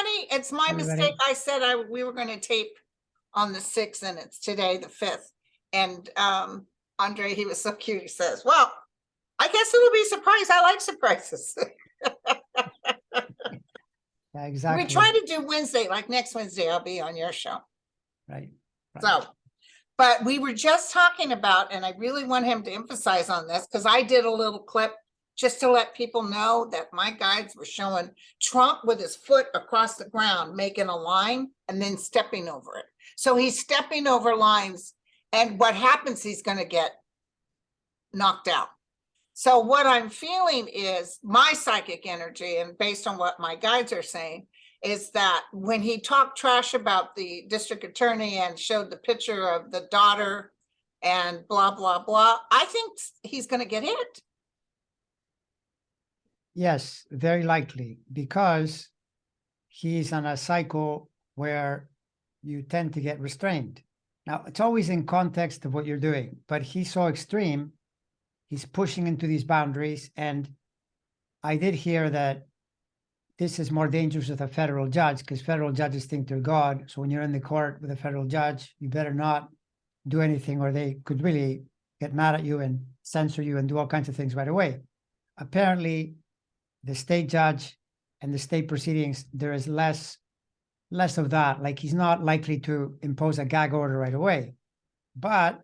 everybody. It's my Everybody. mistake. I said we were going to tape on the 6th, and it's today, the 5th. And Andre, he was so cute. He says, well, I guess it'll be a surprise. I like surprises. Yeah, exactly. We try to do Wednesday, like next Wednesday, I'll be on your show. Right. So, but we were just talking about, and I really want him to emphasize on this, because I did a little clip just to let people know that my guides were showing Trump with his foot across the ground, making a line and then stepping over it. So he's stepping over lines, and what happens, he's going to get knocked out. So what I'm feeling is my psychic energy, and based on what my guides are saying, is that when he talked trash about the district attorney and showed the picture of the daughter and blah, blah, blah, I think he's going to get hit. Yes, very likely, because he's on a cycle where you tend to get restrained. Now, it's always in context of what you're doing, but he's so extreme, he's pushing into these boundaries. And I did hear that this is more dangerous with a federal judge, because federal judges think they're God. So when you're in the court with a federal judge, you better not do anything, or they could really get mad at you and censor you and do all kinds of things right away. Apparently, the state judge and the state proceedings, there is less of that. Like, he's not likely to impose a gag order right away. But I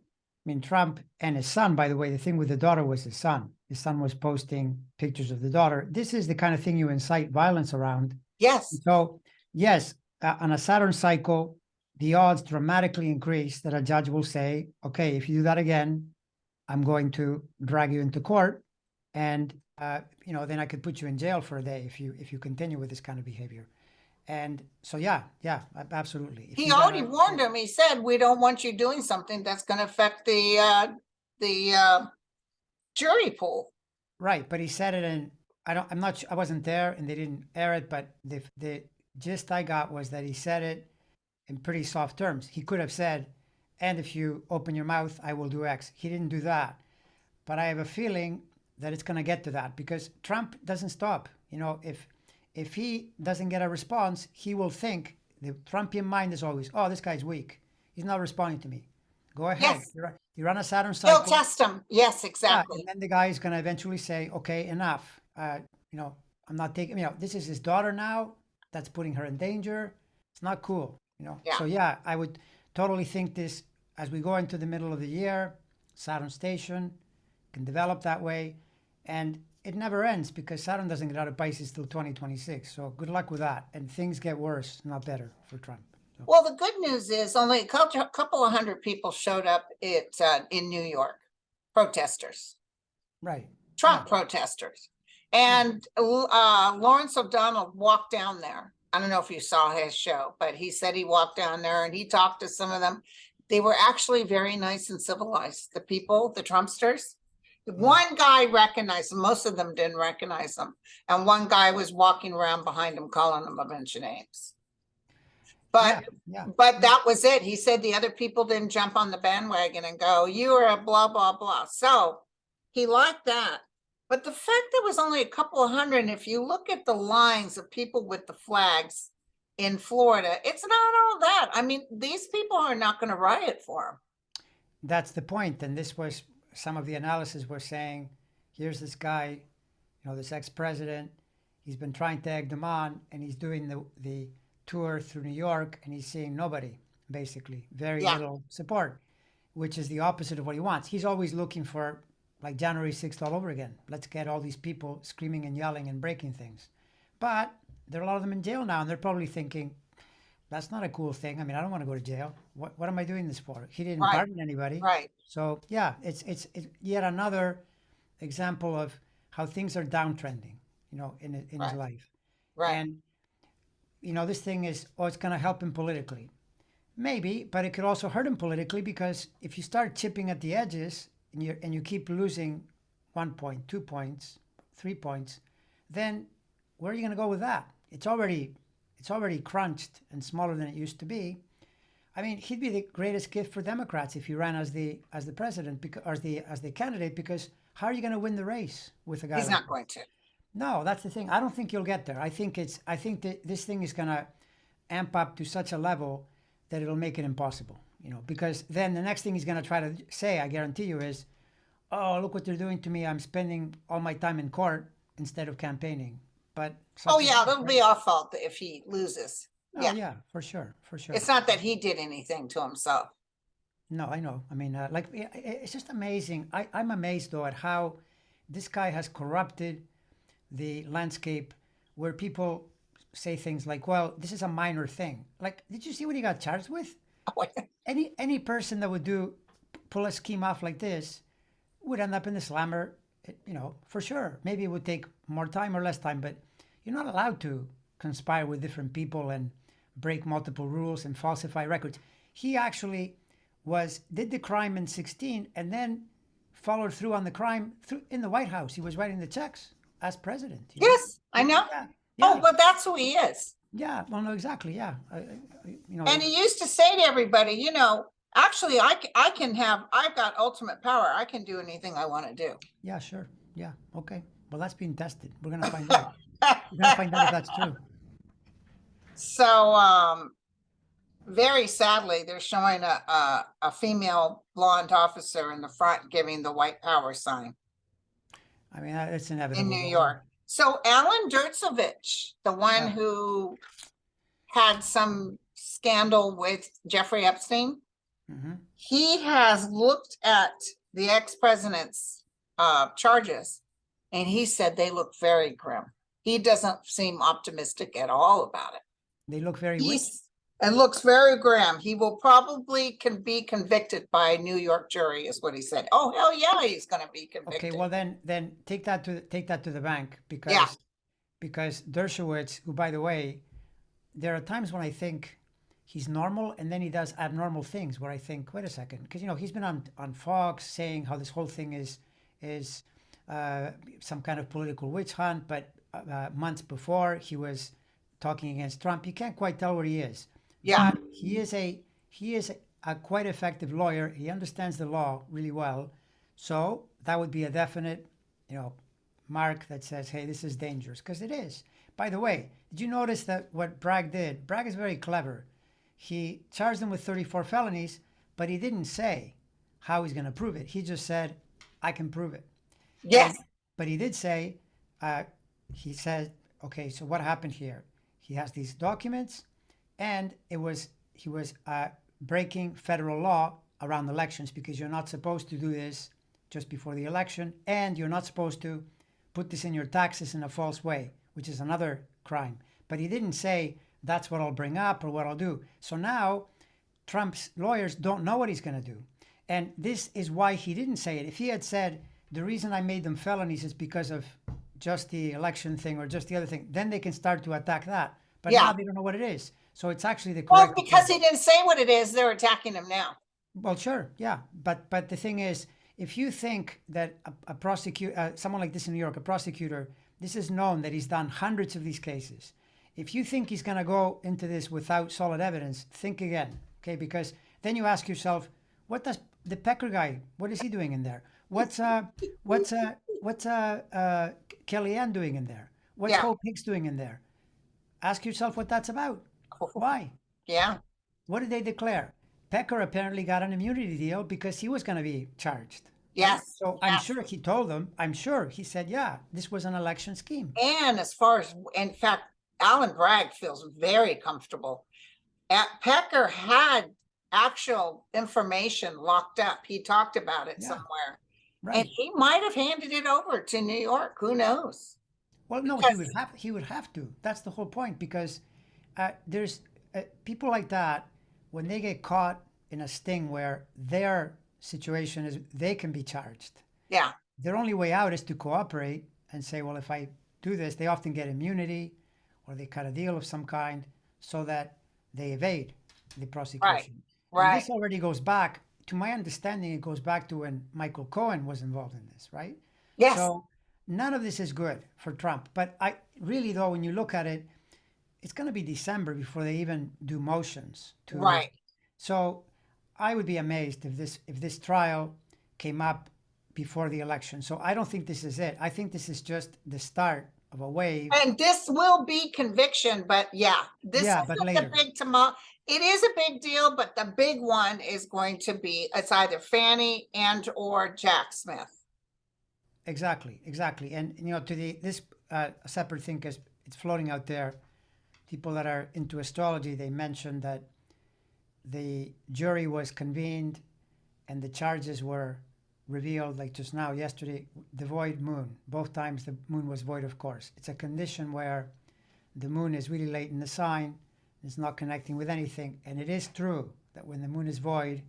mean, Trump and his son, by the way, the thing with the daughter was his son. His son was posting pictures of the daughter. This is the kind of thing you incite violence around. Yes. So yes, on a Saturn cycle, the odds dramatically increase that a judge will say, okay, if you do that again, I'm going to drag you into court. And then I could put you in jail for a day if you continue with this kind of behavior. And so, yeah, absolutely. He already warned him. He said, we don't want you doing something that's going to affect the jury pool. Right. But he said it in, I wasn't there and they didn't air it, but the gist I got was that he said it in pretty soft terms. He could have said, and if you open your mouth, I will do X. He didn't do that. But I have a feeling that it's going to get to that, because Trump doesn't stop. If he doesn't get a response, he will think, the Trumpian mind is always, oh, this guy's weak. He's not responding to me. Go ahead. Yes. You're on a Saturn cycle. He'll test him. Yes, exactly. Yeah, and then the guy is going to eventually say, okay, enough. I'm not taking, this is his daughter now. That's putting her in danger. It's not cool, Yeah. So yeah, I would totally think this, as we go into the middle of the year, Saturn station can develop that way. And it never ends, because Saturn doesn't get out of Pisces till 2026. So good luck with that. And things get worse, not better, for Trump. So. Well, the good news is only a couple of hundred people showed up in New York, protesters. Right. Trump protesters. And Lawrence O'Donnell walked down there. I don't know if you saw his show, but he said he walked down there and he talked to some of them. They were actually very nice and civilized. The people, the Trumpsters. One guy recognized them. Most of them didn't recognize them. And one guy was walking around behind him, calling them a bunch of names. But that was it. He said the other people didn't jump on the bandwagon and go, you are a blah, blah, blah. So he liked that. But the fact there was only a couple of hundred, and if you look at the lines of people with the flags in Florida, it's not all that. I mean, these people are not going to riot for him. That's the point. And this was some of the analysis were saying, here's this guy, this ex-president, he's been trying to egg them on, and he's doing the tour through New York, and he's seeing nobody, basically, very little support, which is the opposite of what he wants. He's always looking for, like, January 6th all over again. Let's get all these people screaming and yelling and breaking things. But there are a lot of them in jail now, and they're probably thinking, that's not a cool thing. I mean, I don't want to go to jail. What am I doing this for? He didn't pardon anybody. Right. So yeah, it's yet another example of how things are downtrending, in his life. Right. And this thing is, it's going to help him politically. Maybe, but it could also hurt him politically, because if you start chipping at the edges and you keep losing 1 point, 2 points, 3 points, then where are you going to go with that? It's already crunched and smaller than it used to be. I mean, he'd be the greatest gift for Democrats if he ran as the president, because as the candidate, because how are you going to win the race with a guy? He's not going to. No, that's the thing. I don't think you'll get there. I think that this thing is gonna amp up to such a level that it'll make it impossible. Because then the next thing he's gonna try to say, I guarantee you, is, "Oh, look what they're doing to me. I'm spending all my time in court instead of campaigning." But Oh, such is yeah, life, that'll right? be our fault if he loses. Oh Yeah, yeah, for sure, for sure. it's not that he did anything to himself. No, I know. I mean, it's just amazing. I'm amazed though at how this guy has corrupted the landscape, where people say things like, "Well, this is a minor thing." Like, did you see what he got charged with? Any person that would pull a scheme off like this would end up in the slammer, for sure. Maybe it would take more time or less time, but you're not allowed to conspire with different people and break multiple rules and falsify records. He actually did the crime in 16 and then followed through on the crime in the White House. He was writing the checks as president. Yes, I know. Yeah, Oh, yeah, but that's who he is. yeah. Well, no, exactly. Yeah, And he used to say to everybody, actually, I've got ultimate power. I can do anything I want to do. yeah, sure, yeah, okay. Well, that's being tested. We're gonna find out. We're gonna find out if that's true. So, very sadly, they're showing a female blonde officer in the front giving the white power sign I mean, it's inevitable. in New York. So Alan Dershowitz, the one Yeah. who had some scandal with Jeffrey Epstein, Hmm. he has looked at the ex-president's charges, and he said they look very grim. He doesn't seem optimistic at all about it. They look very weak. It looks very grim. He will probably be convicted by a New York jury, is what he said. Oh, hell yeah, he's gonna be convicted. Okay, well then take that to the bank, because Yeah. because Dershowitz, who, by the way, there are times when I think he's normal, and then he does abnormal things where I think, wait a second, because he's been on Fox saying how this whole thing is some kind of political witch hunt, but months before he was talking against Trump. You can't quite tell where he is. Yeah. But he is a quite effective lawyer. He understands the law really well. So that would be a definite, mark that says, hey, this is dangerous, because it is. By the way, did you notice that what Bragg did? Bragg is very clever. He charged him with 34 felonies, but he didn't say how he's going to prove it. He just said, I can prove it. Yes. But he did say, he said, okay, so what happened here? He has these documents, and he was breaking federal law around elections, because you're not supposed to do this just before the election, and you're not supposed to put this in your taxes in a false way, which is another crime. But he didn't say that's what I'll bring up or what I'll do. So now Trump's lawyers don't know what he's going to do. And this is why he didn't say it. If he had said, the reason I made them felonies is because of just the election thing or just the other thing, then they can start to attack that. But Yeah. now they don't know what it is. So it's actually the Well, correct. because he didn't say what it is, they're attacking him now. Well, sure, yeah, but the thing is, if you think that a prosecutor, someone like this in New York, a prosecutor, this is known that he's done hundreds of these cases. If you think he's going to go into this without solid evidence, think again, okay? Because then you ask yourself, what does the Pecker guy? What is he doing in there? What's Kellyanne doing in there? What's Yeah. Hope Hicks doing in there? Ask yourself what that's about. Why? Yeah. What did they declare? Pecker apparently got an immunity deal because he was going to be charged. Yes. So I'm Yes. sure he told them, I'm sure he said, yeah, this was an election scheme. And as far as, in fact, Alan Bragg feels very comfortable. Pecker had actual information locked up. He talked about it Yeah. somewhere. Right. And he might have handed it over to New York. Who knows? Well, no, Because- he would have to. That's the whole point, because there's people like that, when they get caught in a sting where their situation is they can be charged. Yeah. Their only way out is to cooperate and say, well, if I do this, they often get immunity or they cut a deal of some kind so that they evade the prosecution. Right. And this already goes back, to my understanding, it goes back to when Michael Cohen was involved in this, right? Yes. So none of this is good for Trump. But I really, though, when you look at it, it's going to be December before they even do motions. Right. So I would be amazed if this trial came up before the election. So I don't think this is it. I think this is just the start of a wave. And this will be conviction, but yeah, this Yeah, is but the later. big tomorrow. It is a big deal, but the big one is going to be, it's either Fannie and or Jack Smith. Exactly, exactly. And you know, to this separate thing, because it's floating out there, people that are into astrology, they mentioned that the jury was convened and the charges were revealed, like just now, yesterday, the void moon. Both times the moon was void, of course. It's a condition where the moon is really late in the sign, it's not connecting with anything. And it is true that when the moon is void,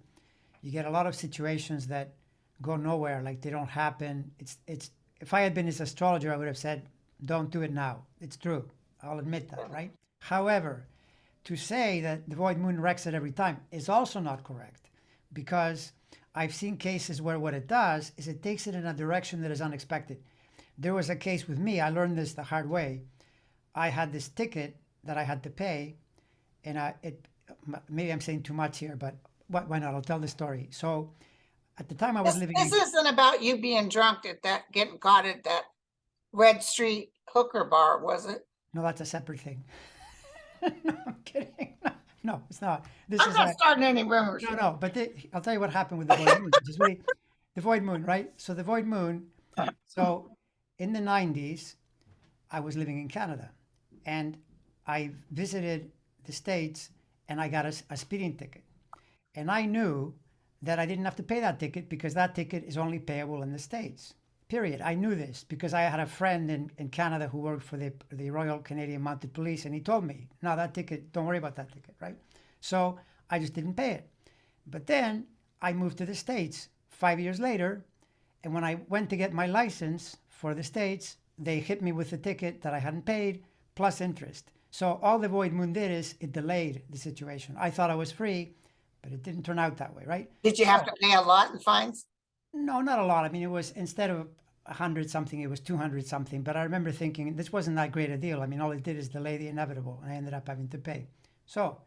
you get a lot of situations that go nowhere, like they don't happen. It's if I had been his astrologer, I would have said, don't do it now. It's true. I'll admit that, right? However, to say that the void moon wrecks it every time is also not correct, because I've seen cases where what it does is it takes it in a direction that is unexpected. There was a case with me, I learned this the hard way. I had this ticket that I had to pay, and maybe I'm saying too much here, but why not? I'll tell the story. So at the time I was living This in, isn't about you being drunk at that, getting caught at that Red Street hooker bar, was it? no, that's a separate thing. No, I'm kidding. No, it's not. This I'm is not a, starting any rumors. no, but I'll tell you what happened with the void moon, which is really the void moon, right? So the void moon, so in the 90s, I was living in Canada and I visited the States and I got a speeding ticket. And I knew that I didn't have to pay that ticket because that ticket is only payable in the States. Period. I knew this because I had a friend in Canada who worked for the Royal Canadian Mounted Police, and he told me, no, that ticket, don't worry about that ticket, right? So I just didn't pay it. But then I moved to the States 5 years later, and when I went to get my license for the States, they hit me with the ticket that I hadn't paid plus interest. So all the void moon did is it delayed the situation. I thought I was free, but it didn't turn out that way, right? Did you have to pay a lot in fines? No, not a lot. I mean, it was instead of 100 something, it was 200 something. But I remember thinking this wasn't that great a deal. I mean, all it did is delay the inevitable, and I ended up having to pay. So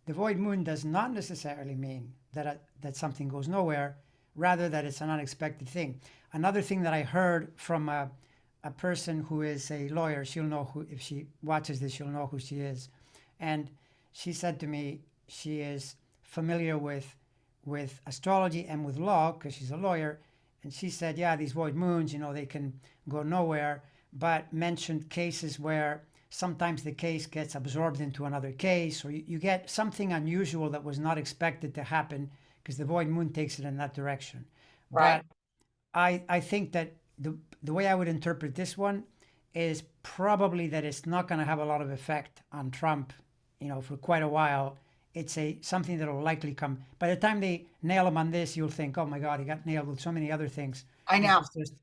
the void moon does not necessarily mean that something goes nowhere, rather that it's an unexpected thing. Another thing that I heard from a person who is a lawyer, she'll know who, if she watches this, she'll know who she is. And she said to me she is familiar with astrology and with law because she's a lawyer. And she said, yeah, these void moons, they can go nowhere, but mentioned cases where sometimes the case gets absorbed into another case, or you get something unusual that was not expected to happen because the void moon takes it in that direction. Right. But I think that the way I would interpret this one is probably that it's not going to have a lot of effect on Trump, for quite a while. It's something that will likely come. By the time they nail him on this, you'll think, oh my God, he got nailed with so many other things. I This know. is just,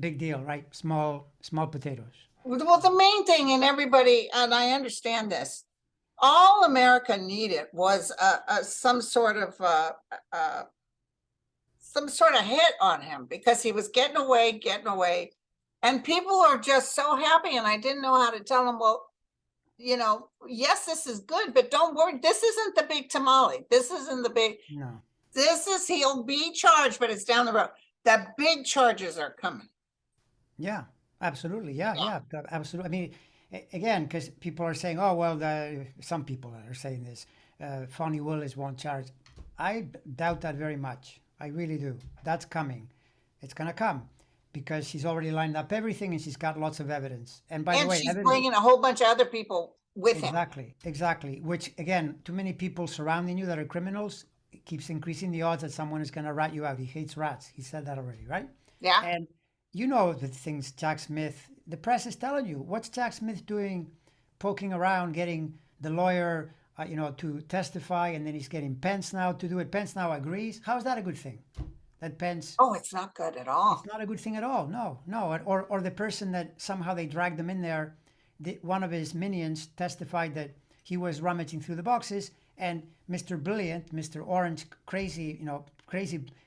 big deal, right? Small potatoes. Well, the main thing, and everybody, and I understand this, all America needed was some sort of hit on him because he was getting away. And people are just so happy. And I didn't know how to tell them, well, yes, this is good, but don't worry. This isn't the big tamale. This isn't the big, No. he'll be charged, but it's down the road. The big charges are coming. Yeah, absolutely. Yeah, absolutely. I mean, again, because people are saying, oh, well, some people are saying this, Fonnie Willis won't charge. I doubt that very much. I really do. That's coming. It's going to come because she's already lined up everything and she's got lots of evidence. And by the way, she's bringing a whole bunch of other people with him. Exactly. Which, again, too many people surrounding you that are criminals, it keeps increasing the odds that someone is going to rat you out. He hates rats. He said that already, right? Yeah. And the things Jack Smith, the press is telling you. What's Jack Smith doing, poking around, getting the lawyer, to testify, and then he's getting Pence now to do it. Pence now agrees. How is that a good thing? That Pence. Oh, it's not good at all. It's not a good thing at all. No. Or the person that somehow they dragged them in there. One of his minions testified that he was rummaging through the boxes, and Mr. Brilliant, Mr. Orange, crazy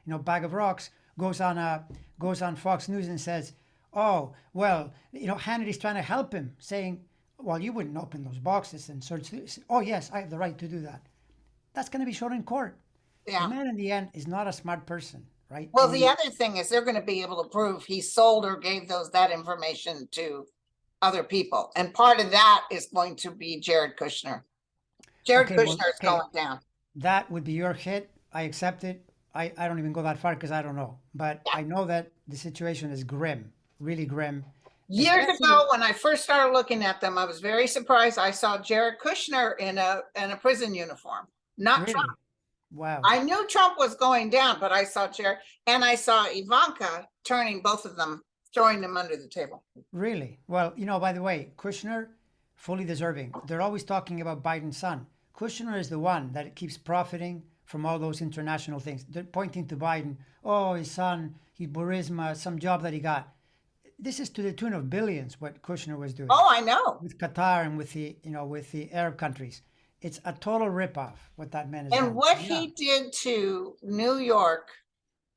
bag of rocks, goes on Fox News and says, oh, well, Hannity's trying to help him, saying, well, you wouldn't open those boxes and search. Oh, yes, I have the right to do that. That's going to be shown in court. Yeah. The man in the end is not a smart person, right? Well, the other thing is they're going to be able to prove he sold or gave that information to other people. And part of that is going to be Jared Kushner. Jared Okay, well, Kushner is okay, going down. that would be your hit. I accept it. I don't even go that far because I don't know. But Yeah. I know that the situation is grim, really grim, Years especially ago, when I first started looking at them, I was very surprised. I saw Jared Kushner in a prison uniform, not Trump. really. Wow. I knew Trump was going down, but I saw Jared and I saw Ivanka turning both of them, throwing them under the table. Really? Well, by the way, Kushner, fully deserving. They're always talking about Biden's son. Kushner is the one that keeps profiting from all those international things. They're pointing to Biden. Oh, his son, his Burisma, some job that he got. This is to the tune of billions what Kushner was doing Oh, I know. with Qatar and with the Arab countries. It's a total ripoff what that man has And done. what So, yeah, he did to New York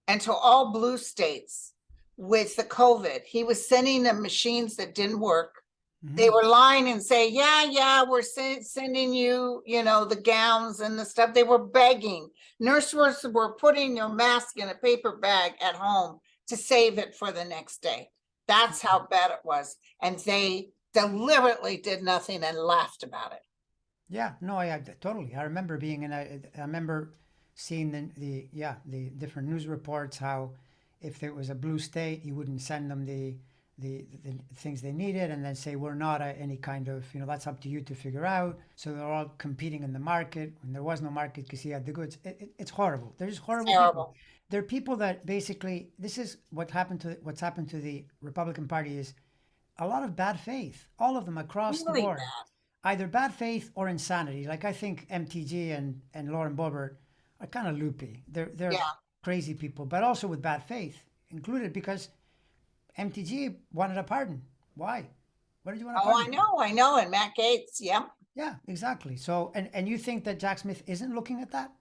and to all blue states with the COVID, he was sending them machines that didn't work. They mhm. were lying and say, yeah, we're sending you, the gowns and the stuff. They were begging. Nurses were putting their mask in a paper bag at home to save it for the next day. That's how bad it was. And they deliberately did nothing and laughed about it. Yeah, no, I totally. I remember being I remember seeing the different news reports how if it was a blue state, he wouldn't send them the things they needed, and then say we're not any kind of that's up to you to figure out. So they're all competing in the market when there was no market because he had the goods. It's horrible. They're just horrible people. Terrible. They're people that basically this is what's happened to the Republican Party is a lot of bad faith, all of them across the Really board, bad. either bad faith or insanity. Like I think MTG and Lauren Boebert are kind of loopy. They're Yeah. crazy people, but also with bad faith included because MTG wanted a pardon. Why? What did you want a Oh, pardon for? I know. And Matt Gates, yeah. Yeah, exactly. So and you think that Jack Smith isn't looking at that?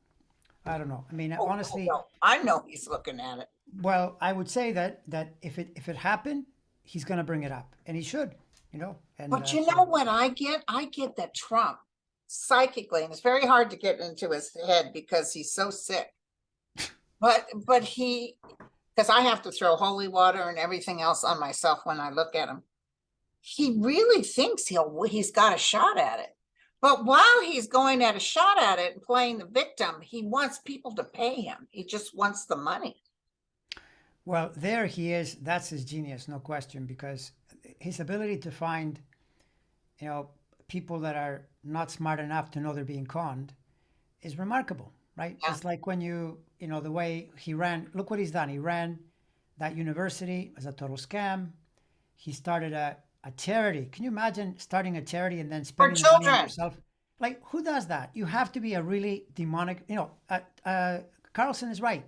I don't know. I mean, honestly, No, I know he's looking at it. well, I would say that if it happened, he's going to bring it up, and he should, and But you know so what I get? I get that Trump psychically, and it's very hard to get into his head because he's so sick. But he, because I have to throw holy water and everything else on myself when I look at him. He really thinks he's got a shot at it. But while he's going at a shot at it and playing the victim, he wants people to pay him. He just wants the money. well, there he is. That's his genius, no question, because his ability to find, you know, people that are not smart enough to know they're being conned is remarkable, right? Yeah. It's like when the way he ran, look what he's done. He ran that university as a total scam. He started a charity. Can you imagine starting a charity and then For spending the money on children. yourself? Like, who does that? You have to be a really demonic, Carlson is right.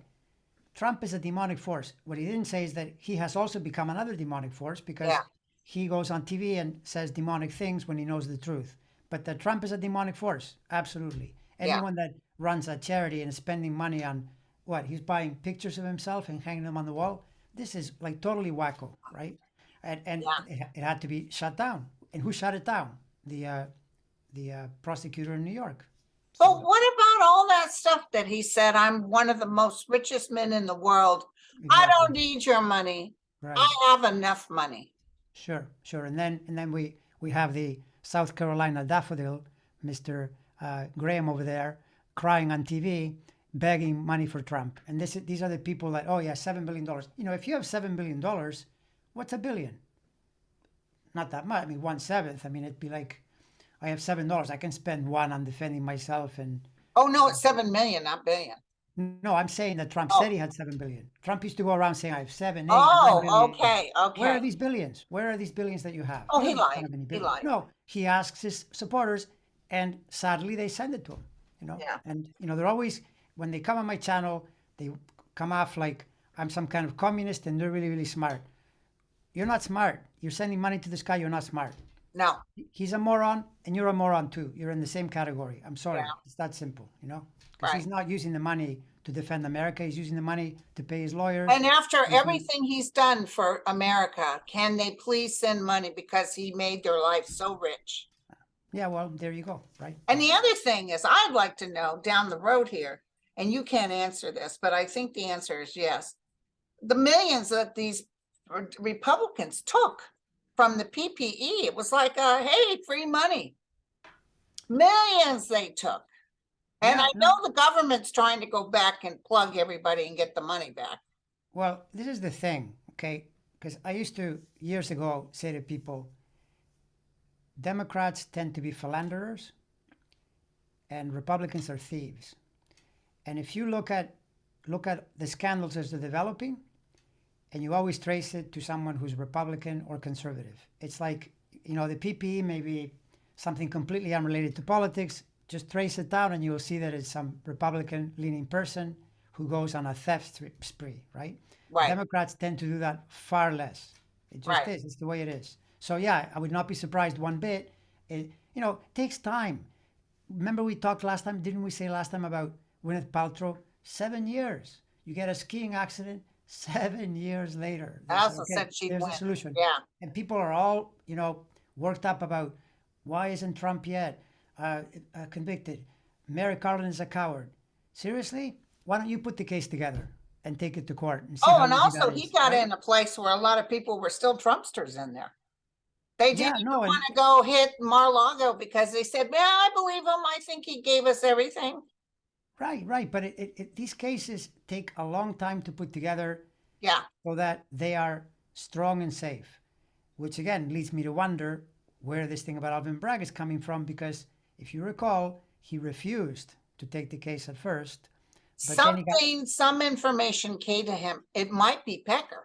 Trump is a demonic force. What he didn't say is that he has also become another demonic force because Yeah. he goes on TV and says demonic things when he knows the truth. But that Trump is a demonic force, absolutely. Yeah. Anyone that runs a charity and is spending money on what? He's buying pictures of himself and hanging them on the wall. This is like totally wacko, right? And Yeah. it had to be shut down. And who shut it down? The prosecutor in New York. But So what about all that stuff that he said? I'm one of the most richest men in the world. I don't exactly, need your money. right. I have enough money. Sure. And then we have the South Carolina daffodil, Mr. Graham over there, crying on TV, begging money for Trump. And these are the people that, oh yeah, $7 billion. If you have $7 billion, what's a billion? Not that much. I mean, 1/7. I mean, it'd be like, I have $7. I can spend one on defending myself and. Oh, no, it's 7 million, not billion. No, I'm saying that Trump Oh. said he had 7 billion. Trump used to go around saying I have 7, 8, 9 Oh, billion. okay, Where are okay. these billions? Where are these billions that you have? Oh, You he don't lied. have any He billions. lied. No, he asks his supporters, and sadly they send it to him. Yeah. And they're always when they come on my channel, they come off like I'm some kind of communist and they're really really smart. You're not smart. You're sending money to this guy. You're not smart. No, He's a moron, and you're a moron too. You're in the same category. I'm sorry. Yeah. It's that simple, because Right. he's not using the money to defend America. He's using the money to pay his lawyers. and after He's doing- everything he's done for America, can they please send money because he made their life so rich? Yeah, well, there you go, right? And the other thing is, I'd like to know down the road here, and you can't answer this, but I think the answer is yes. The millions that these Republicans took from the PPE. It was like, hey, free money. Millions they took. And Yeah, I know the government's trying to go back and plug everybody and get the money back. well, this is the thing, okay? Because I used to, years ago, say to people, Democrats tend to be philanderers and Republicans are thieves. And if you look at the scandals as they're developing, and you always trace it to someone who's Republican or conservative. It's like, the PPE may be something completely unrelated to politics. Just trace it down and you will see that it's some Republican leaning person who goes on a theft spree, right? Right, Democrats tend to do that far less. It just right. is. It's the way it is. So yeah, I would not be surprised one bit. It takes time. Remember we talked last time, didn't we say last time about Gwyneth Paltrow? 7 years. You get a skiing accident, 7 years later. They I say, also okay, said she'd there's a win. solution. Yeah. And people are all, worked up about why isn't Trump yet convicted? Merrick Garland is a coward. Seriously? Why don't you put the case together and take it to court and see Oh, how and easy also that he is, got right? in a place where a lot of people were still Trumpsters in there. They Yeah, didn't even no, and want to go hit Mar-a-Lago because they said, "Yeah, I believe him. I think he gave us everything." right. But these cases take a long time to put together Yeah, so that they are strong and safe, which again leads me to wonder where this thing about Alvin Bragg is coming from, because if you recall, he refused to take the case at first, but then he got some information came to him. It might be Pecker.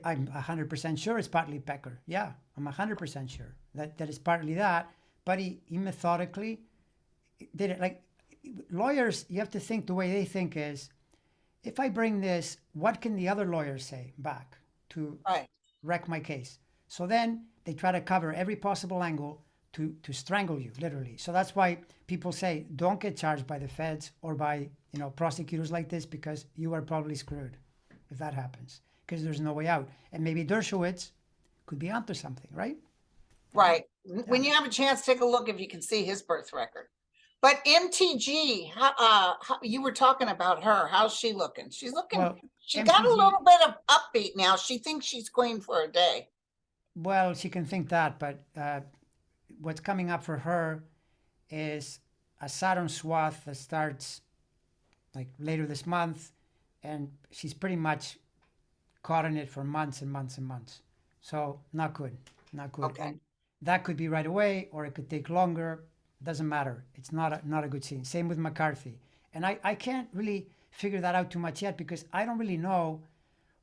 I'm 100% sure it's partly Pecker. Yeah, I'm 100% sure that it's partly that, but he methodically did it. Like lawyers, you have to think the way they think is, if I bring this, what can the other lawyers say back to Right. wreck my case? So then they try to cover every possible angle to strangle you, literally. So that's why people say, don't get charged by the feds or by prosecutors like this, because you are probably screwed if that happens, because there's no way out. And maybe Dershowitz could be onto something, right? Right. Yeah. When you have a chance, take a look if you can see his birth record. But MTG, you were talking about her. How's she looking? She's looking, Well, she got a MTG, little bit of upbeat now. She thinks she's queen for a day. well, she can think that, but what's coming up for her is a Saturn swath that starts like later this month, and she's pretty much caught in it for months and months and months. So not good, not good. Okay. And that could be right away, or it could take longer. Doesn't matter. It's not a good scene. Same with McCarthy. And I can't really figure that out too much yet, because I don't really know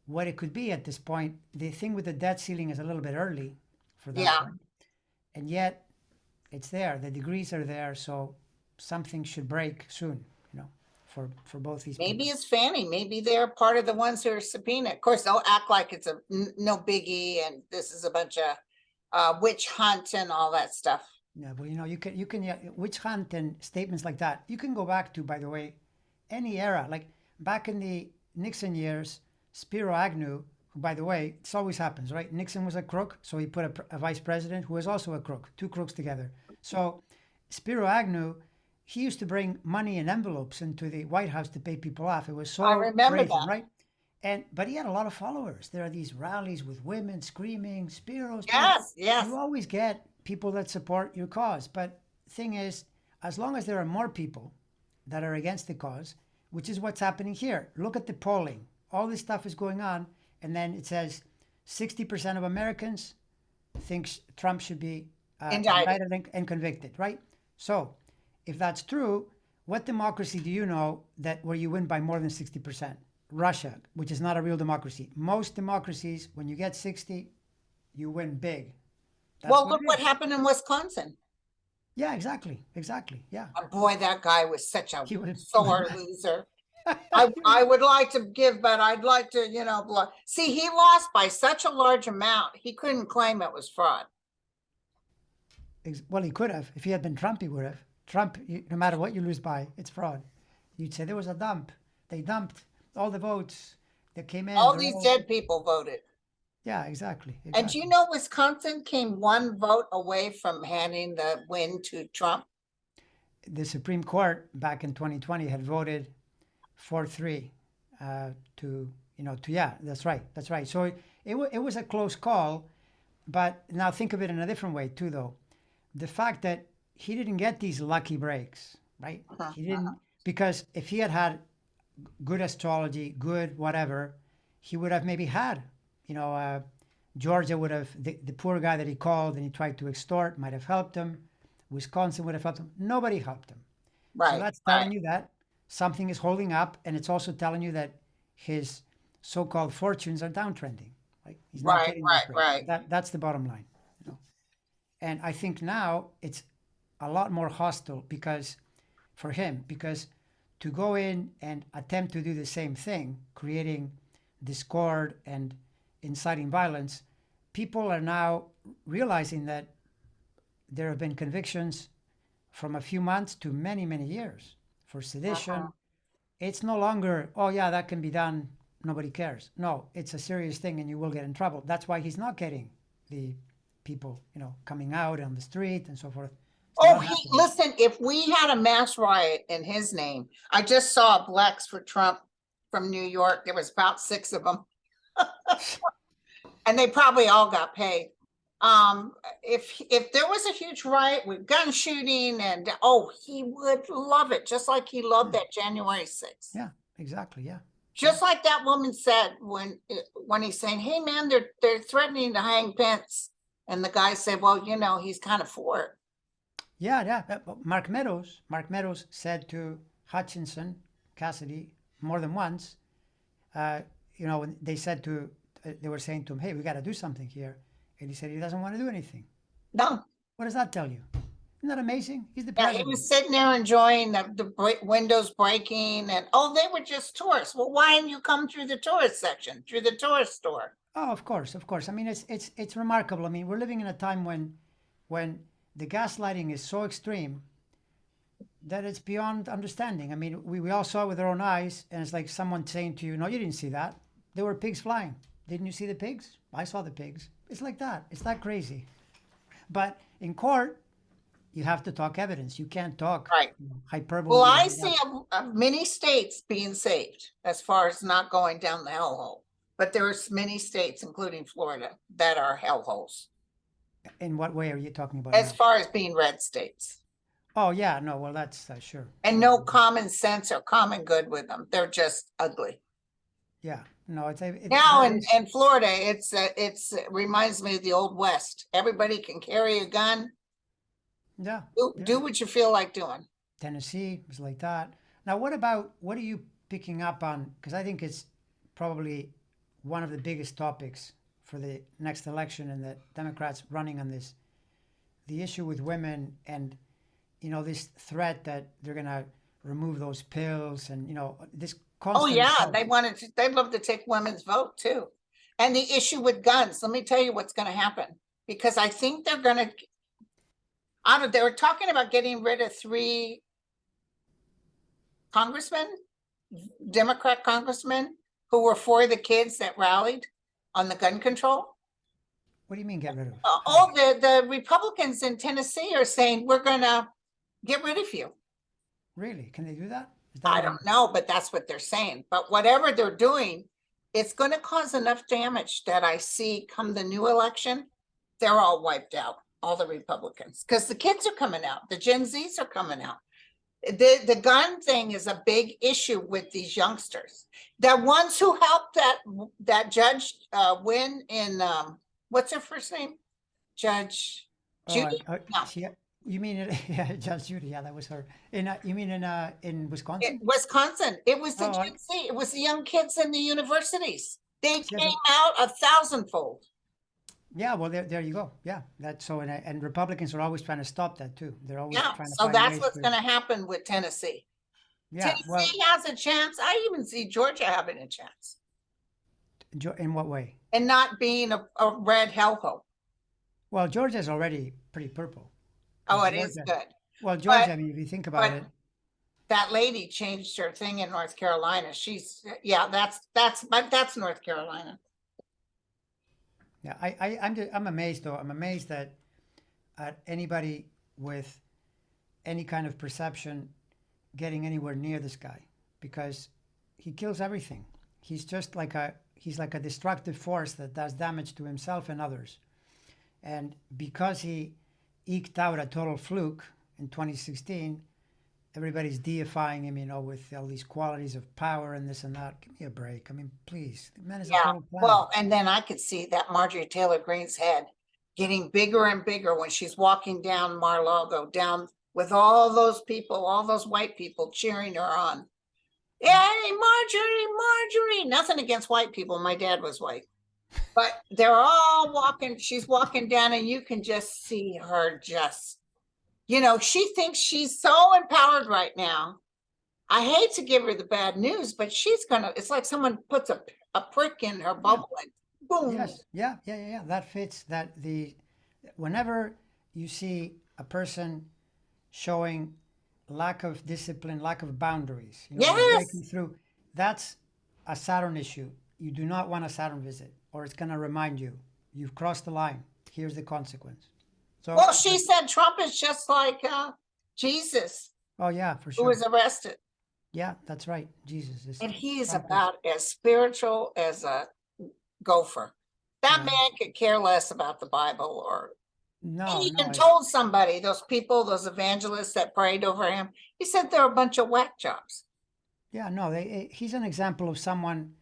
what it could be at this point. The thing with the debt ceiling is a little bit early for that Yeah. one. And yet it's there. The degrees are there. So something should break soon, for both these Maybe people. it's Fannie. Maybe they're part of the ones who are subpoenaed. Of course, they'll act like it's no biggie and this is a bunch of witch hunt and all that stuff. Yeah, but you can yeah, witch hunt and statements like that. You can go back to, by the way, any era. Like back in the Nixon years, Spiro Agnew, who, by the way, this always happens, right? Nixon was a crook, so he put a vice president who was also a crook, two crooks together. So Spiro Agnew, he used to bring money in envelopes into the White House to pay people off. It was so I remember brazen, that. right? But he had a lot of followers. There are these rallies with women screaming, Spiro. Yes, yes. You always get people that support your cause. But thing is, as long as there are more people that are against the cause, which is what's happening here. Look at the polling. All this stuff is going on, and then it says 60% of Americans thinks Trump should be indicted and convicted, right? So, if that's true, what democracy do you know that where you win by more than 60%? Russia, which is not a real democracy. Most democracies, when you get 60, you win big. Well, look what happened in Wisconsin. Yeah, exactly. Yeah. Oh, boy, that guy was such a He would sore loser. I would like to give, but I'd like to, see, he lost by such a large amount. He couldn't claim it was fraud. Well, he could have. If he had been Trump, he would have. Trump, no matter what you lose by, it's fraud. You'd say there was a dump. They dumped all the votes that came in. All these dead people voted. Yeah, exactly. And you know, Wisconsin came one vote away from handing the win to Trump. The Supreme Court back in 2020 had voted 4-3 yeah, that's right. So it was a close call, But now think of it in a different way too, though. The fact that he didn't get these lucky breaks, right? Uh-huh. He didn't, because if he had had good astrology, good whatever, he would have maybe had, you know, Georgia would have, the poor guy that he called and he tried to extort might have helped him. Wisconsin would have helped him. Nobody helped him. So Right, that's right, telling you that something is holding up, and it's also telling you that his so-called fortunes are downtrending. Like he's not right, getting that right, great. right. That's the bottom line. You know? And I think now it's a lot more hostile because for him, because to go in and attempt to do the same thing, creating discord and inciting violence, people are now realizing that there have been convictions from a few months to many, many years for Uh-huh. sedition. It's no longer, oh, yeah, that can be done. Nobody cares. No, it's a serious thing and you will get in trouble. That's why he's not getting the people, coming out on the street and so forth. It's Oh, not happening. listen, if we had a mass riot in his name, I just saw Blacks for Trump from New York. There was about 6 of them, and they probably all got paid. If there was a huge riot with gun shooting and, oh, he would love it, just like he loved Yeah, that January 6th. yeah, exactly. Yeah. Yeah. Just like that woman said when he's saying, "Hey man, they're threatening to hang Pence," and the guy said, "Well, he's kind of for it." Yeah, yeah. Mark Meadows said to Hutchinson, Cassidy, more than once, when they said they were saying to him, hey, we got to do something here. And he said he doesn't want to do anything. No, What does that tell you? Isn't that amazing? He's the yeah, he president. was sitting there enjoying the windows breaking, and oh, they were just tourists. Well, why didn't you come through the tourist section, through the tourist store? Oh, of course, of course. I mean, it's remarkable. I mean, we're living in a time when the gaslighting is so extreme that it's beyond understanding. I mean, we all saw it with our own eyes, and it's like someone saying to you, no, you didn't see that. There were pigs flying. Didn't you see the pigs? I saw the pigs. It's like that. It's that crazy. But in court, you have to talk evidence. You can't talk Right. Well, hyperbole. I see many states being saved as far as not going down the hellhole, but there's many states, including Florida, that are hellholes In what way are you talking about as now? far as being red states. Oh, yeah, no, well, that's sure. And Sure. no common sense or common good with them. They're just ugly. Yeah, no, Now that in, is, in Florida, it reminds me of the old West. Everybody can carry a gun. yeah, yeah. Do what you feel like doing. Tennessee was like that. Now, what are you picking up on? Because I think it's probably one of the biggest topics for the next election and the Democrats running on this, the issue with women and, this threat that they're going to remove those pills and, this Oh constant yeah, assault. they'd love to take women's vote too. And the issue with guns, let me tell you what's gonna happen. Because I think they're gonna, they were talking about getting rid of 3 congressmen, Democrat congressmen, who were for the kids that rallied on the gun control. What do you mean get rid of? All the Republicans in Tennessee are saying, we're gonna get rid of you. Really? Can they do that? Is that I even? don't know, but that's what they're saying. But whatever they're doing, it's going to cause enough damage that I see come the new election, they're all wiped out, all the Republicans, because the kids are coming out, the Gen Zs are coming out. The gun thing is a big issue with these youngsters. The ones who helped that judge win in what's her first name? Judge Oh, Judy? No. you mean it? Yeah, Judge Judy. Yeah, that was her. You mean in Wisconsin? Wisconsin, it was the Oh, Gen Z, it was the young kids in the universities. They she came hasn't. out 1,000-fold. Yeah, well, there you go. Yeah, that's so, and Republicans are always trying to stop that too. They're always Yeah, trying to so find that's ways what's to. gonna happen with Tennessee. Yeah, well, Tennessee has a chance. I even see Georgia having a chance in what way? and not being a red hellhole. Well, Georgia's already pretty purple, because Oh, it is Georgia. good. Well, But Georgia. I mean, if you think about but it, that lady changed her thing in North Carolina. Yeah, that's North Carolina. yeah, I'm amazed though. I'm amazed that at anybody with any kind of perception getting anywhere near this guy, because he kills everything. He's like a destructive force that does damage to himself and others. And because he eked out a total fluke in 2016, everybody's deifying him, with all these qualities of power and this and that. Give me a break. I mean, please. The man is a Yeah, total clown. well, and then I could see that Marjorie Taylor Greene's head getting bigger and bigger when she's walking down Mar-a-Lago, down with all those people, all those white people cheering her on. Yay, Marjorie, Marjorie. Nothing against white people. My dad was white. But they're all walking, she's walking down, and you can just see her just, she thinks she's so empowered right now. I hate to give her the bad news, but it's like someone puts a prick in her bubble and boom. Yes. Yeah. That fits whenever you see a person showing lack of discipline, lack of boundaries, breaking Yes. through, that's a Saturn issue. You do not want a Saturn visit, or it's going to remind you, you've crossed the line. Here's the consequence. So, Well, she said Trump is just like Jesus, oh yeah, for who sure. was arrested. Yeah, that's right. Jesus is. And he is Trump about as spiritual as a gopher. That Yeah. man could care less about the Bible, or No, he no. even told somebody, those people, those evangelists that prayed over him, he said they're a bunch of whack jobs. Yeah, no. He's an example of someone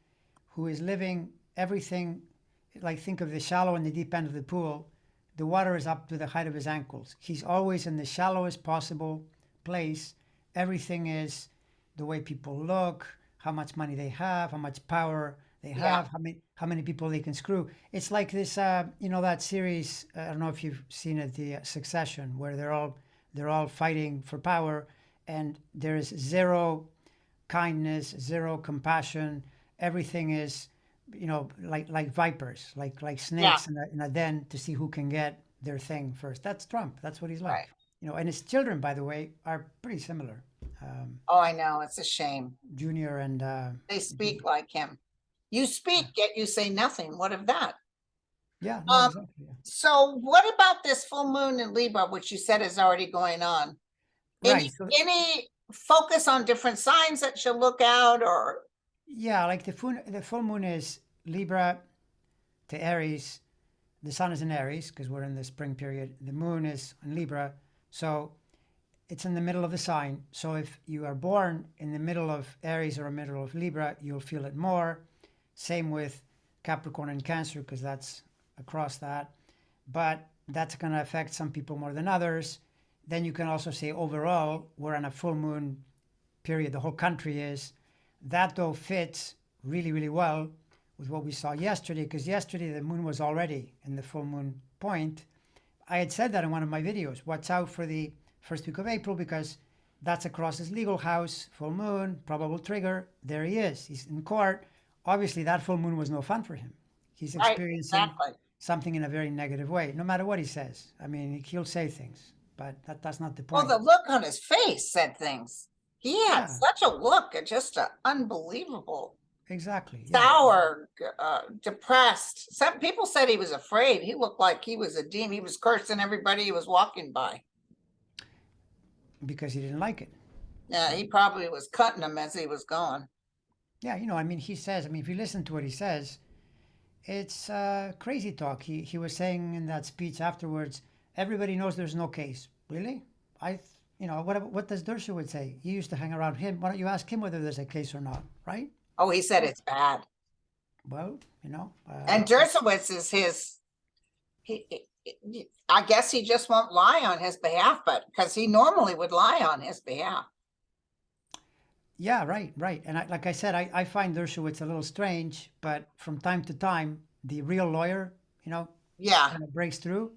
who is living everything. Like, think of the shallow and the deep end of the pool. The water is up to the height of his ankles. He's always in the shallowest possible place. Everything is the way people look, how much money they have, how much power they Yeah. have, how many people they can screw. It's like this, that series. I don't know if you've seen it, the Succession, where they're all fighting for power, and there is zero kindness, zero compassion. Everything is, like vipers, like Yeah. snakes in a den to see who can get their thing first. That's Trump. That's what he's like. Right. And his children, by the way, are pretty similar. Oh, I know. It's a shame. Junior and They speak like him. You speak, yet you say nothing. What of that? yeah, no, exactly. Yeah. So what about this full moon in Libra, which you said is already going on? Any Right. So any focus on different signs that should look out, or yeah, like the full moon is Libra to Aries. The sun is in Aries because we're in the spring period. The moon is in Libra, so it's in the middle of the sign. So if you are born in the middle of Aries or middle of Libra, you'll feel it more. Same with Capricorn and Cancer because that's across that. But that's going to affect some people more than others. Then you can also say overall, we're on a full moon period. The whole country is. That though fits really, really well with what we saw yesterday because yesterday the moon was already in the full moon point. I had said that in one of my videos. Watch out for the first week of April because that's across his legal house, full moon, probable trigger. There he is. He's in court. Obviously, that full moon was no fun for him. He's right? experiencing Exactly. something in a very negative way, no matter what he says. I mean, he'll say things, but that's not the Well, point. the look on his face said things. He had Yeah, such a look, just a unbelievable, exactly. Yeah, sour, depressed. Some people said he was afraid. He looked like he was a demon. He was cursing everybody he was walking by. because he didn't like it. Yeah, he probably was cutting them as he was going. Yeah, I mean, he says, if you listen to what he says, it's crazy talk. He was saying in that speech afterwards, everybody knows there's no case. Really? What does Dershowitz say? You used to hang around him. Why don't you ask him whether there's a case or not, right? Oh, he said it's bad. Well, And Dershowitz is I guess he just won't lie on his behalf, but because he normally would lie on his behalf. yeah, right. And like I said, I find Dershowitz a little strange, but from time to time, the real lawyer, Yeah, kind of breaks through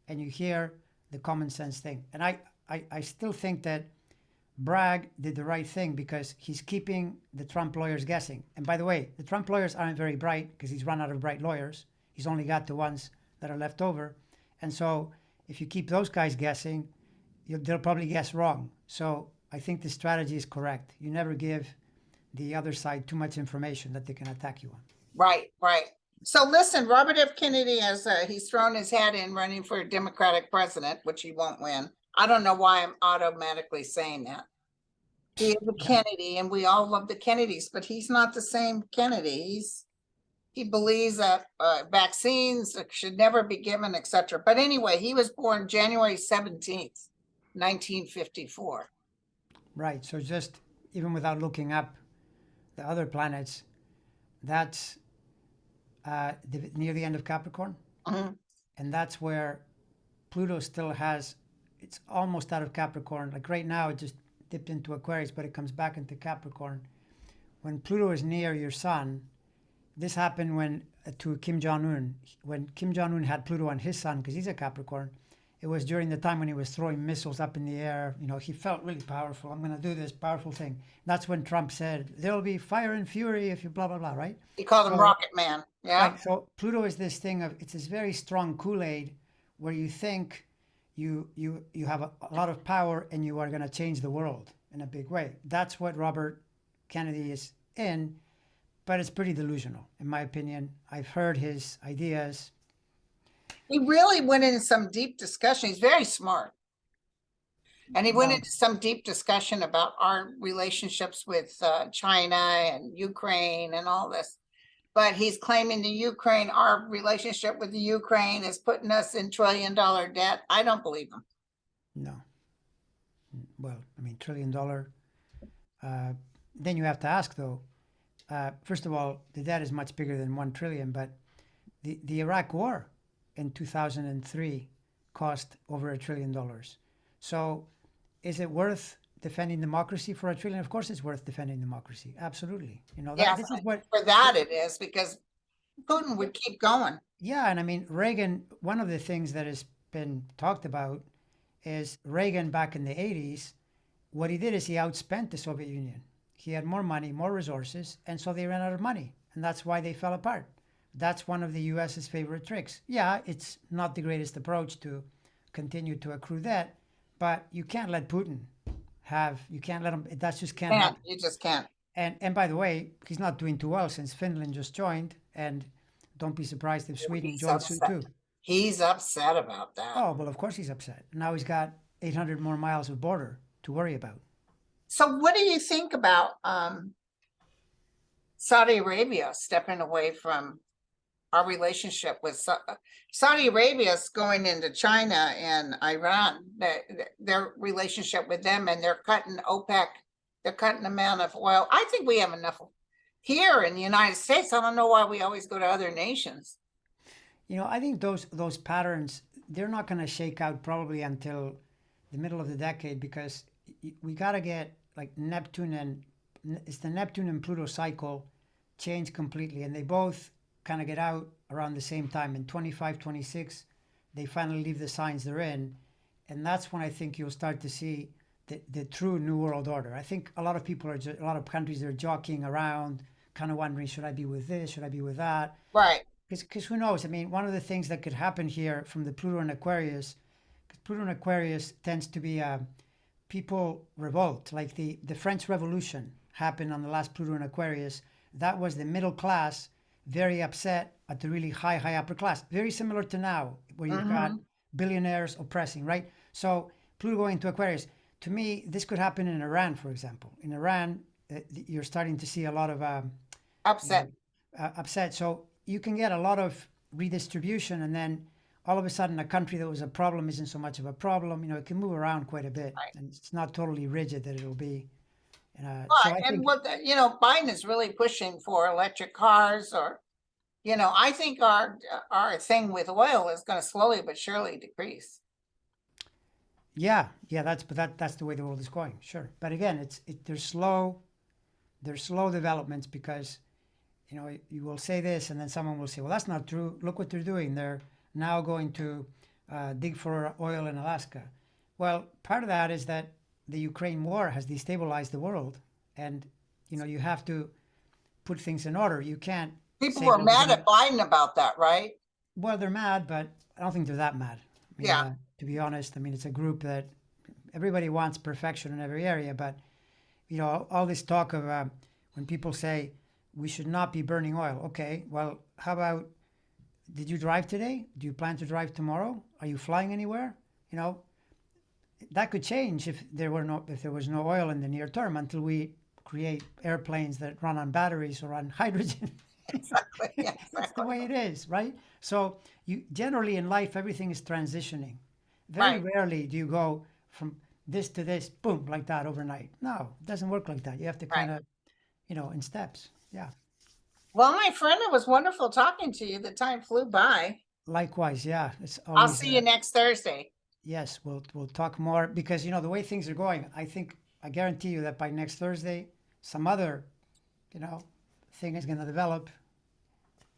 and you hear the common sense thing. And I still think that Bragg did the right thing because he's keeping the Trump lawyers guessing. And by the way, the Trump lawyers aren't very bright because he's run out of bright lawyers. He's only got the ones that are left over. And so if you keep those guys guessing, they'll probably guess wrong. So I think the strategy is correct. You never give the other side too much information that they can attack you on. right. So listen, Robert F. Kennedy he's thrown his hat in running for a Democratic president, which he won't win. I don't know why I'm automatically saying that. He is a Kennedy, and we all love the Kennedys, but he's not the same Kennedy. he believes that vaccines should never be given, etc. But anyway, he was born January 17th, 1954. Right. So just even without looking up the other planets, that's near the end of Capricorn, Mhm. and that's where Pluto still has. It's almost out of Capricorn. Like right now, it just dipped into Aquarius, but it comes back into Capricorn. When Pluto is near your sun, this happened when to Kim Jong Un. When Kim Jong Un had Pluto on his sun, because he's a Capricorn, it was during the time when he was throwing missiles up in the air. You know, he felt really powerful. I'm going to do this powerful thing. That's when Trump said, "There'll be fire and fury if you blah blah blah." Right? He called him So Rocket Man. Yeah. right. So Pluto is this thing of it's this very strong Kool-Aid where you think you have a lot of power and you are going to change the world in a big way. That's what Robert Kennedy is in, but it's pretty delusional, in my opinion. I've heard his ideas. He really went into some deep discussion. He's very smart. And he went Well, into some deep discussion about our relationships with China and Ukraine and all this. But he's claiming the Ukraine, our relationship with the Ukraine is putting us in trillion-dollar debt. I don't believe him. no. Well, I mean, $1 trillion. Then you have to ask, though. First of all, the debt is much bigger than 1 trillion, but the Iraq War in 2003 cost over $1 trillion. So, is it worth defending democracy for 1 trillion? Of course, it's worth defending democracy. Absolutely. You know that Yes, this is what. for that it is, because Putin would keep going. Yeah, and I mean Reagan. One of the things that has been talked about is Reagan back in the 80s. What he did is he outspent the Soviet Union. He had more money, more resources, and so they ran out of money, and that's why they fell apart. That's one of the U.S.'s favorite tricks. Yeah, it's not the greatest approach to continue to accrue debt, but you can't let Putin have. You can't let him. That just can't happen. You just can't. And by the way, he's not doing too well since Finland just joined, and don't be surprised if Sweden He's joins soon upset. too. He's upset about that. Oh, well, of course he's upset. Now he's got 800 more miles of border to worry about. So what do you think about Saudi Arabia stepping away from our relationship with Saudi Arabia is going into China and Iran, their relationship with them, and they're cutting OPEC, they're cutting the amount of oil. I think we have enough here in the United States. I don't know why we always go to other nations. You know, I think those patterns they're not going to shake out probably until the middle of the decade because we got to get like Neptune and it's the Neptune and Pluto cycle change completely, and they both kind of get out around the same time in 25, 26. They finally leave the signs they're in, and that's when I think you'll start to see the true new world order. I think a lot of people a lot of countries are jockeying around, kind of wondering, should I be with this? Should I be with that? Right. Because who knows? I mean, one of the things that could happen here from the Pluto and Aquarius, because Pluto and Aquarius tends to be people revolt. Like the French Revolution happened on the last Pluto and Aquarius. That was the middle class very upset at the really high upper class. Very similar to now, where you've got billionaires oppressing, right? So Pluto going to Aquarius. To me, this could happen in Iran, for example. In Iran, you're starting to see a lot of Upset. upset. So you can get a lot of redistribution, and then all of a sudden, a country that was a problem isn't so much of a problem. You know, it can move around quite a bit, Right. and it's not totally rigid that it'll be. So Right. I And think, what Biden is really pushing for electric cars, or I think our thing with oil is going to slowly but surely decrease. yeah, that's the way the world is going. Sure, but again, there's slow developments because you will say this, and then someone will say, well, that's not true. Look what they're doing. They're now going to dig for oil in Alaska. Well, part of that is that the Ukraine war has destabilized the world, and you have to put things in order. You can't People say, were well, mad at Biden about that, right? well, they're mad, but I don't think they're that mad. I mean, Yeah. to be honest, I mean, it's a group that everybody wants perfection in every area, but all this talk of when people say we should not be burning oil. Okay, well, how about did you drive today? Do you plan to drive tomorrow? Are you flying anywhere? That could change if there was no oil in the near term until we create airplanes that run on batteries or on hydrogen. Exactly. Yeah, It's the exactly. way it is, right? So you generally in life, everything is transitioning. Very Right. rarely do you go from this to this, boom, like that overnight. No, it doesn't work like that. You have to Right. kind of, in steps. Yeah. Well, my friend, it was wonderful talking to you. The time flew by. Likewise, yeah. It's I'll always see you next Thursday. yes. We'll talk more because the way things are going. I guarantee you that by next Thursday, some other you know thing is going to develop,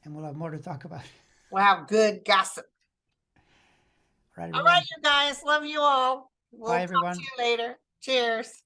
and we'll have more to talk about. We'll have good gossip. All right, All right, everyone. you guys. Love you all. Bye, We'll talk to everyone. you later. Cheers.